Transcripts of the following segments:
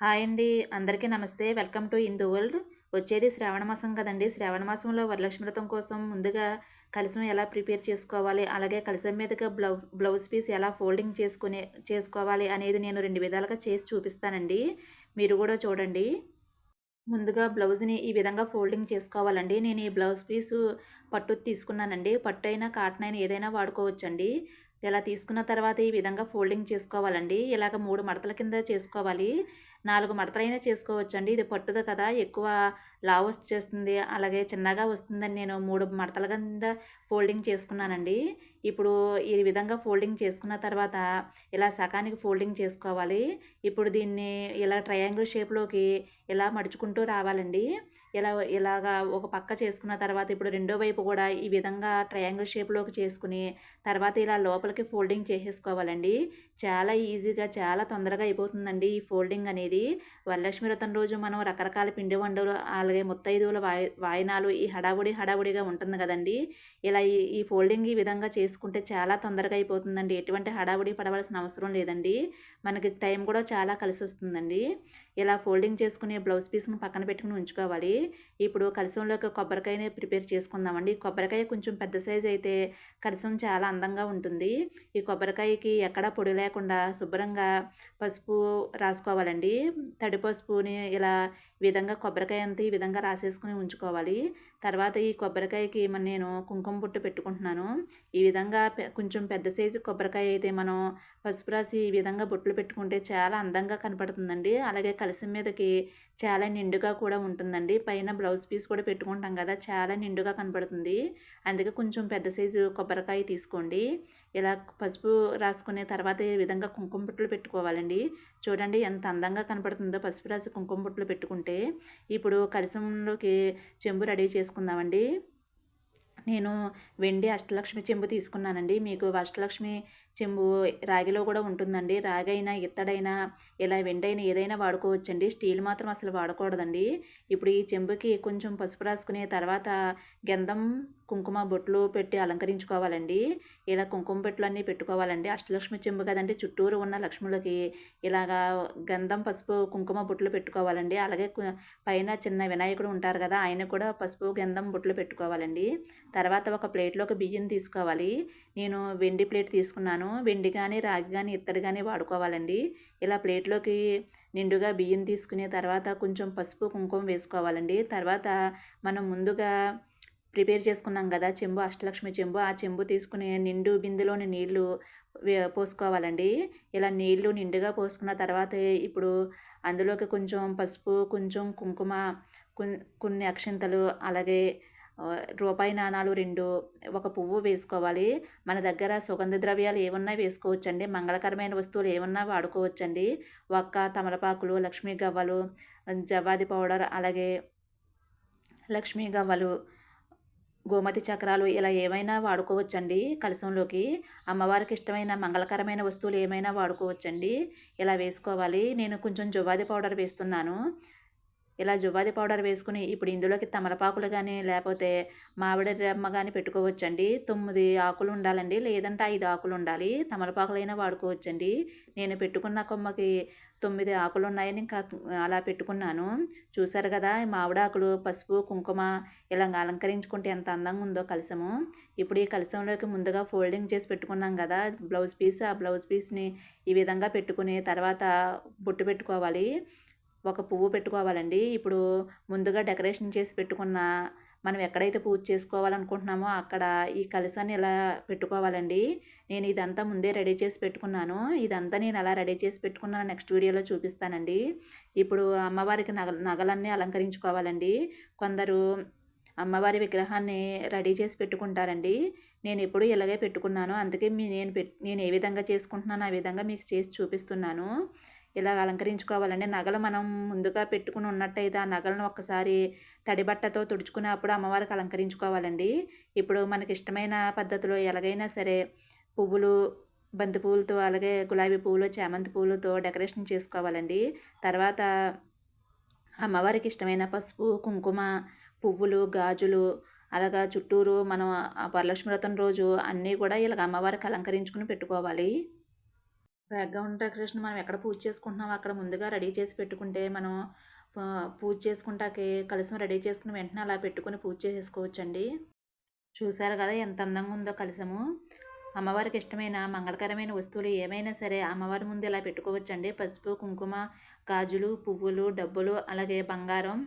Hi అండి. అందరికీ నమస్తే. Welcome to Hindu world. వచ్చేది శ్రావణ మాసం కదండీ! శ్రావణ మాసంలో వరలక్ష్మి వ్రతం కోసం ముందుగా కలశం ఎలా ప్రిపేర్ చేసుకోవాలి, అలాగే కలశం మీదకి బ్లౌజ్ పీస్ ఎలా ఫోల్డింగ్ చేసుకోవాలి అనేది నేను 2 విధాలుగా చేసి చూపిస్తానండి. మీరు కూడా చూడండి. ముందుగా బ్లౌజ్‌ని ఈ విధంగా ఫోల్డింగ్ చేసుకోవాలండి. నేను ఈ బ్లౌజ్ పీసు పట్టుది తీసుకున్నానండి. పట్టు అయినా, కాటన్ అయినా ఏదైనా వాడుకోవచ్చండి. ఇలా తీసుకున్న తర్వాత ఈ విధంగా ఫోల్డింగ్ చేసుకోవాలండి. ఇలాగ 3 మడతల కింద చేసుకోవాలి. 4 మడతలైనా చేసుకోవచ్చండి. ఇది పట్టుది కదా! ఎక్కువ లావు వచ్చేస్తుంది. అలాగే చిన్నగా వస్తుందని నేను 3 మడతల కింద ఫోల్డింగ్ చేసుకున్నానండి. ఇప్పుడు ఈ విధంగా ఫోల్డింగ్ చేసుకున్న తర్వాత ఇలా సగానికి ఫోల్డింగ్ చేసుకోవాలి. ఇప్పుడు దీన్ని ఇలా ట్రయాంగిల్ షేప్‌లోకి ఇలా మడుచుకుంటూ రావాలండి. ఇలాగా ఒక పక్క చేసుకున్న తర్వాత ఇప్పుడు రెండో వైపు కూడా ఈ విధంగా ట్రయాంగిల్ షేప్‌లోకి చేసుకుని తర్వాత ఇలా లోపలికి ఫోల్డింగ్ చేసేసుకోవాలండి. చాలా ఈజీగా చాలా తొందరగా అయిపోతుందండి ఈ ఫోల్డింగ్ అనేది. వరలక్ష్మి వ్రతం రోజు మనం రకరకాల పిండి వంటలు అలాగే ముత్తైదువుల వాయినాలు ఈ హడావుడిగా ఉంటుంది కదండీ! ఇలా ఈ ఫోల్డింగ్ ఈ విధంగా చేసుకుంటే చాలా తొందరగా అయిపోతుందండి. ఎటువంటి హడావుడి పడవలసిన అవసరం లేదండి. మనకి టైం కూడా చాలా కలిసొస్తుందండి. ఇలా ఫోల్డింగ్ చేసుకుని బ్లౌజ్ పీస్‌ని పక్కన పెట్టుకొని ఉంచుకోవాలి. ఇప్పుడు కలశంలోకి కొబ్బరికాయని ప్రిపేర్ చేసుకుందామండి. కొబ్బరికాయ కొంచెం పెద్ద సైజ్ అయితే కలశం చాలా అందంగా ఉంటుంది. ఈ కొబ్బరికాయకి ఎక్కడా పొడి లేకుండా శుభ్రంగా పసుపు రాసుకోవాలండి. తడి పసుపుని ఇలా విధంగా కొబ్బరికాయ అంతా ఈ విధంగా రాసేసుకొని ఉంచుకోవాలి. తర్వాత ఈ కొబ్బరికాయకి నేను కుంకుమ బొట్టు పెట్టుకుంటున్నాను. ఈ విధంగా కొంచెం పెద్ద సైజు కొబ్బరికాయ అయితే మనం పసుపు రాసి ఈ విధంగా బొట్లు పెట్టుకుంటే చాలా అందంగా కనపడుతుందండి. అలాగే కలశం మీదకి చాలా నిండుగా కూడా ఉంటుందండి. పైన బ్లౌజ్ పీస్ కూడా పెట్టుకుంటాం కదా! చాలా నిండుగా కనపడుతుంది. అందుకే కొంచెం పెద్ద సైజు కొబ్బరికాయ తీసుకోండి. ఇలా పసుపు రాసుకునే తర్వాత ఈ విధంగా కుంకుమ బొట్లు పెట్టుకోవాలండి. చూడండి ఎంత అందంగా కనపడుతుందో పసుపు రాసి కుంకుమ బొట్లు పెట్టుకుంటే. ఇప్పుడు కలశంలోకి చెంబు రెడీ చేసుకుందామండి. నేను వెండి అష్టలక్ష్మి చెంబు తీసుకున్నానండి. మీకు అష్టలక్ష్మి చెంబు రాగిలో కూడా ఉంటుందండి. రాగైనా, ఇత్తడైనా, ఇలా వెండైనా ఏదైనా వాడుకోవచ్చండి. స్టీల్ మాత్రం అసలు వాడకూడదండి. ఇప్పుడు ఈ చెంబుకి కొంచెం పసుపు రాసుకుని తర్వాత గంధం, కుంకుమ బొట్లు పెట్టి అలంకరించుకోవాలండి. ఇలా కుంకుమ బొట్లు అన్నీ పెట్టుకోవాలండి. అష్టలక్ష్మి చెంబు కదండి, చుట్టూరు ఉన్న లక్ష్ములకి ఇలాగా గంధం, పసుపు, కుంకుమ బొట్లు పెట్టుకోవాలండి. అలాగే పైన చిన్న వినాయకుడు ఉంటారు కదా! ఆయన కూడా పసుపు, గంధం బొట్లు పెట్టుకోవాలండి. తర్వాత ఒక ప్లేట్లోకి బియ్యం తీసుకోవాలి. నేను వెండి ప్లేట్ తీసుకున్నాను. వెండి కానీ, రాగి కానీ, ఇత్తడి కానీ వాడుకోవాలండి. ఇలా ప్లేట్లోకి నిండుగా బియ్యం తీసుకునే తర్వాత కొంచెం పసుపు, కుంకుమ వేసుకోవాలండి. తర్వాత మనం ముందుగా ప్రిపేర్ చేసుకున్నాం కదా చెంబు, అష్టలక్ష్మి చెంబు, ఆ చెంబు తీసుకుని నిండు బిందెలోని నీళ్లు పోసుకోవాలండి. ఇలా నీళ్లు నిండుగా పోసుకున్న తర్వాత ఇప్పుడు అందులోకి కొంచెం పసుపు, కొంచెం కుంకుమ, కొన్ని అక్షింతలు, అలాగే రూపాయి నాణాలు 2, ఒక పువ్వు వేసుకోవాలి. మన దగ్గర సుగంధ ద్రవ్యాలు ఏమన్నా వేసుకోవచ్చండి. మంగళకరమైన వస్తువులు ఏమన్నా వాడుకోవచ్చండి. ఒక్క, తమలపాకులు, లక్ష్మీ గవ్వలు, జవ్వాది పౌడర్, అలాగే లక్ష్మీ గవ్వలు, గోమతి చక్రాలు ఇలా ఏమైనా వాడుకోవచ్చండి. కలశంలోకి అమ్మవారికి ఇష్టమైన మంగళకరమైన వస్తువులు ఏమైనా వాడుకోవచ్చండి. ఇలా వేసుకోవాలి. నేను కొంచెం జవ్వాది పౌడర్ వేస్తున్నాను. ఇలా జువ్వాది పౌడర్ వేసుకుని ఇప్పుడు ఇందులోకి తమలపాకులు కానీ లేకపోతే మామిడి రెమ్మ కానీ పెట్టుకోవచ్చండి. 9 ఆకులు ఉండాలండి, లేదంటే 5 ఆకులు ఉండాలి. తమలపాకులైనా వాడుకోవచ్చండి. నేను పెట్టుకున్న కొమ్మకి 9 ఆకులు ఉన్నాయని ఇంకా అలా పెట్టుకున్నాను. చూసారు కదా! మామిడాకులు, పసుపు, కుంకుమ ఇలా అలంకరించుకుంటే ఎంత అందంగా ఉందో కలశము. ఇప్పుడు ఈ కలశంలోకి ముందుగా ఫోల్డింగ్ చేసి పెట్టుకున్నాం కదా బ్లౌజ్ పీస్, ఆ బ్లౌజ్ పీస్ని ఈ విధంగా పెట్టుకుని తర్వాత బొట్టు పెట్టుకోవాలి. ఒక పువ్వు పెట్టుకోవాలండి. ఇప్పుడు ముందుగా డెకరేషన్ చేసి పెట్టుకున్న మనం ఎక్కడైతే పూజ చేసుకోవాలనుకుంటున్నామో అక్కడ ఈ కలశాన్ని ఇలా పెట్టుకోవాలండి. నేను ఇదంతా ముందే రెడీ చేసి పెట్టుకున్నాను. ఇదంతా నేను ఎలా రెడీ చేసి పెట్టుకున్నానో నెక్స్ట్ వీడియోలో చూపిస్తానండి. ఇప్పుడు అమ్మవారికి నగలన్నీ అలంకరించుకోవాలండి. కొందరు అమ్మవారి విగ్రహాన్ని రెడీ చేసి పెట్టుకుంటారండి. నేను ఎప్పుడు ఇలాగే పెట్టుకున్నాను. అందుకే నేను ఏ విధంగా చేసుకుంటున్నానో ఆ విధంగా మీకు చేసి చూపిస్తున్నాను. ఇలా అలంకరించుకోవాలండి. నగలు మనం ముందుగా పెట్టుకుని ఉన్నట్టయితే ఆ నగలను ఒక్కసారి తడి బట్టతో తుడుచుకున్నప్పుడు అమ్మవారికి అలంకరించుకోవాలండి. ఇప్పుడు మనకి ఇష్టమైన పద్ధతిలో ఎలాగైనా సరే పువ్వులు, బంతి పువ్వులతో, అలాగే గులాబీ పువ్వులు, చామంతి పువ్వులతో డెకరేషన్ చేసుకోవాలండి. తర్వాత అమ్మవారికి ఇష్టమైన పసుపు, కుంకుమ, పువ్వులు, గాజులు, అలాగా చుట్టూరు మనం ఆ వరలక్ష్మి వ్రతం రోజు అన్నీ కూడా ఇలాగ అమ్మవారికి అలంకరించుకుని పెట్టుకోవాలి. బ్యాక్‌గ్రౌండ్ డెకరేషన్ మనం ఎక్కడ పూజ చేసుకుంటున్నామో అక్కడ ముందుగా రెడీ చేసి పెట్టుకుంటే మనం పూజ చేసుకుంటాకి కలశం రెడీ చేసుకుని వెంటనే అలా పెట్టుకొని పూజ చేసేసుకోవచ్చండి. చూసారు కదా ఎంత అందంగా ఉందో కలశము. అమ్మవారికి ఇష్టమైన మంగళకరమైన వస్తువులు ఏమైనా సరే అమ్మవారి ముందు ఇలా పెట్టుకోవచ్చండి. పసుపు, కుంకుమ, గాజులు, పువ్వులు, డబ్బులు, అలాగే బంగారం,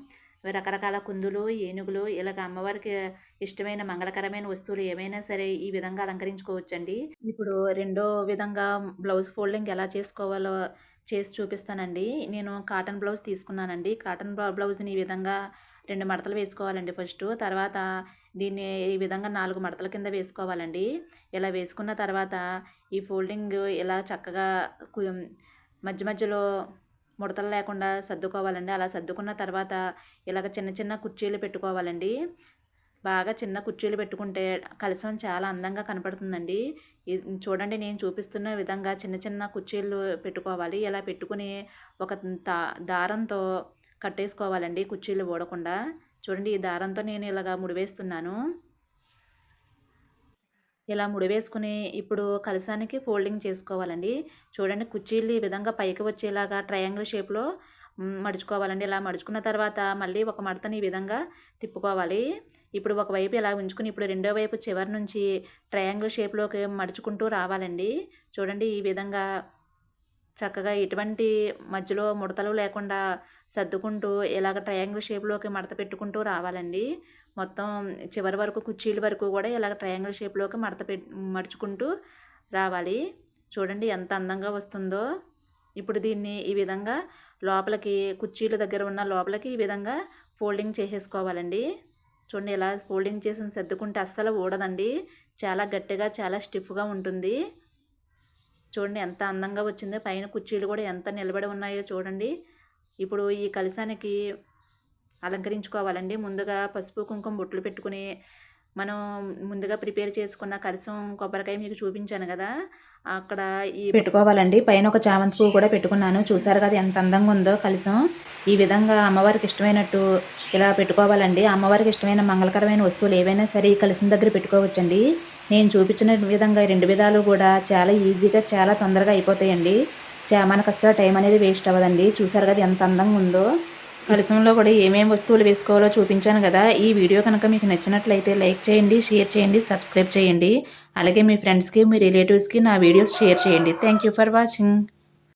రకరకాల కుందులు, ఏనుగులు, ఇలాగ అమ్మవారికి ఇష్టమైన మంగళకరమైన వస్తువులు ఏమైనా సరే ఈ విధంగా అలంకరించుకోవచ్చండి. ఇప్పుడు రెండో విధంగా బ్లౌజ్ ఫోల్డింగ్ ఎలా చేసుకోవాలో చేసి చూపిస్తానండి. నేను కాటన్ బ్లౌజ్ తీసుకున్నానండి. కాటన్ బ్లౌజ్ని ఈ విధంగా 2 మడతలు వేసుకోవాలండి ఫస్టు. తర్వాత దీన్ని ఈ విధంగా 4 మడతల కింద వేసుకోవాలండి. ఇలా వేసుకున్న తర్వాత ఈ ఫోల్డింగ్ ఇలా చక్కగా కు మధ్య మధ్యలో ముడతలు లేకుండా సర్దుకోవాలండి. అలా సర్దుకున్న తర్వాత ఇలాగ చిన్న చిన్న కుర్చీలు పెట్టుకోవాలండి. బాగా చిన్న కుర్చీలు పెట్టుకుంటే కలశం చాలా అందంగా కనపడుతుందండి. చూడండి నేను చూపిస్తున్న విధంగా చిన్న చిన్న కుర్చీలు పెట్టుకోవాలి. ఇలా పెట్టుకుని ఒక దారంతో కట్టేసుకోవాలండి కుర్చీలు ఊడకుండా. చూడండి ఈ దారంతో నేను ఇలాగా ముడివేస్తున్నాను. ఇలా ముడివేసుకుని ఇప్పుడు కలశానికి ఫోల్డింగ్ చేసుకోవాలండి. చూడండి కుర్చీలు ఈ విధంగా పైకి వచ్చేలాగా ట్రయాంగిల్ షేప్లో మడుచుకోవాలండి. ఇలా మడుచుకున్న తర్వాత మళ్ళీ ఒక మడతని ఈ విధంగా తిప్పుకోవాలి. ఇప్పుడు ఒకవైపు ఇలా ఉంచుకుని ఇప్పుడు రెండో వైపు చివరి నుంచి ట్రయాంగిల్ షేప్లోకి మడుచుకుంటూ రావాలండి. చూడండి ఈ విధంగా చక్కగా ఎటువంటి మధ్యలో ముడతలు లేకుండా సర్దుకుంటూ ఇలాగ ట్రయాంగిల్ షేప్లోకి మడత పెట్టుకుంటూ రావాలండి. మొత్తం చివరి వరకు కుర్చీల వరకు కూడా ఇలాగ ట్రయాంగిల్ షేప్లోకి మడుచుకుంటూ రావాలి. చూడండి ఎంత అందంగా వస్తుందో. ఇప్పుడు దీన్ని ఈ విధంగా లోపలికి కుర్చీల దగ్గర ఉన్న లోపలికి ఈ విధంగా ఫోల్డింగ్ చేసేసుకోవాలండి. చూడండి ఇలా ఫోల్డింగ్ చేసి సర్దుకుంటే అస్సలు ఊడదండి. చాలా గట్టిగా చాలా స్టిఫ్గా ఉంటుంది. చూడండి ఎంత అందంగా వచ్చిందో. పైన కుర్చీలు కూడా ఎంత నిలబడి ఉన్నాయో చూడండి. ఇప్పుడు ఈ కలశానికి అలంకరించుకోవాలండి. ముందుగా పసుపు కుంకుమ బొట్లు పెట్టుకుని మనం ముందుగా ప్రిపేర్ చేసుకున్న కలశం కొబ్బరికాయ మీకు చూపించాను కదా, అక్కడ ఈ పెట్టుకోవాలండి. పైన ఒక చామంతి పువ్వు కూడా పెట్టుకున్నాను. చూసారు కదా ఎంత అందంగా ఉందో కలశం. ఈ విధంగా అమ్మవారికి ఇష్టమైనట్టు ఇలా పెట్టుకోవాలండి. అమ్మవారికి ఇష్టమైన మంగళకరమైన వస్తువులు ఏవైనా సరే ఈ కలశం దగ్గర పెట్టుకోవచ్చండి. నేను చూపించిన విధంగా 2 విధాలు కూడా చాలా ఈజీగా చాలా తొందరగా అయిపోతాయండి. మనకు అస్సలు టైం అనేది వేస్ట్ అవ్వదండి. చూసారు కదా ఎంత అందంగా ఉందో. కలశంలో కూడా ఏమేమి వస్తువులు వేసుకోవాలో చూపించాను కదా. ఈ వీడియో కనుక మీకు నచ్చినట్లయితే లైక్ చేయండి, షేర్ చేయండి, సబ్స్క్రైబ్ చేయండి. అలాగే మీ ఫ్రెండ్స్కి మీ రిలేటివ్స్కి నా వీడియోస్ షేర్ చేయండి. Thank you for watching.